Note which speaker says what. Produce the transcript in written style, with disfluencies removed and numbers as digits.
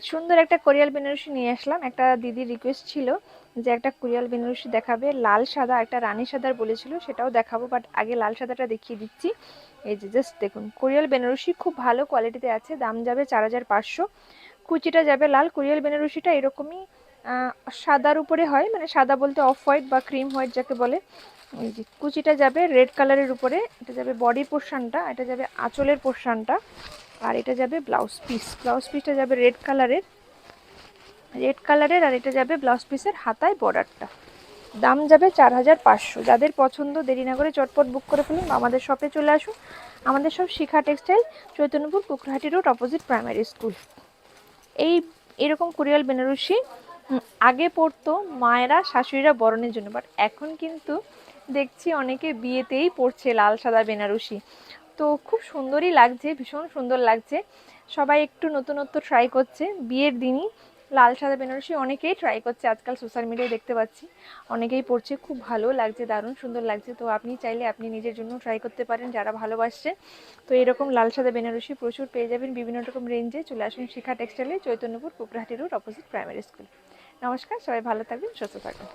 Speaker 1: সুন্দর একটা কোরিয়াল বেনারসি নিয়ে আসলাম। একটা দিদির রিকোয়েস্ট ছিল যে একটা কোরিয়াল বেনারসি দেখাবে, লাল সাদা, একটা রানী সাদার বলেছিল, সেটাও দেখাবো, বাট আগে লাল সাদাটা দেখিয়ে দিচ্ছি। এই যে জাস্ট দেখুন, কোরিয়াল বেনারসি খুব ভালো কোয়ালিটিতে আছে, দাম যাবে 4500। কুচিটা যাবে লাল। কোরিয়াল বেনারসিটা এরকমই সাদার উপরে হয়, মানে সাদা বলতে অফ হোয়াইট বা ক্রিম হোয়াইট যাকে বলে। এই যে কুচিটা যাবে রেড কালারের উপরে, এটা যাবে বডি পোর্শনটা, এটা যাবে আঁচলের পোর্শনটা, আর এটা যাবে ব্লাউজ পিস। ব্লাউজ পিসটা যাবে রেড কালারের, আর এটা যাবে ব্লাউজ পিসের হাতায় বর্ডারটা। দাম যাবে 4500। যাদের পছন্দ দেরি না করে চটপট বুক করে ফেলুন, আমাদের শপে চলে আসুন। আমাদের সব Shikha textile, Chaitanyapur Kukrahati road, opposite primary school. এই এরকম কোরিয়াল বেনারসি আগে পরতো মায়েরা, শাশুড়িরা বরণের জন্য, বাট এখন কিন্তু দেখছি অনেকে বিয়েতেই পরছে লাল সাদা বেনারসি। তো খুব সুন্দরই লাগছে, ভীষণ সুন্দর লাগছে। সবাই একটু নতুনত্ব ট্রাই করছে বিয়ের দিনই। লাল সাদা বেনারসি অনেকেই ট্রাই করছে, আজকাল সোশ্যাল মিডিয়ায় দেখতে পাচ্ছি অনেকেই পরছে, খুব ভালো লাগছে, দারুণ সুন্দর লাগছে। তো আপনি চাইলে আপনি নিজের জন্য ট্রাই করতে পারেন যারা ভালোবাসছেন। তো এরকম লাল সাদা বেনারসি প্রচুর পেয়ে যাবেন বিভিন্ন রকম রেঞ্জে। চলে আসুন শিখা টেক্সটাইলে, Chaitanyapur Kukrahati road, opposite primary school. নমস্কার, সবাই ভালো থাকবেন, সুস্থ থাকবেন।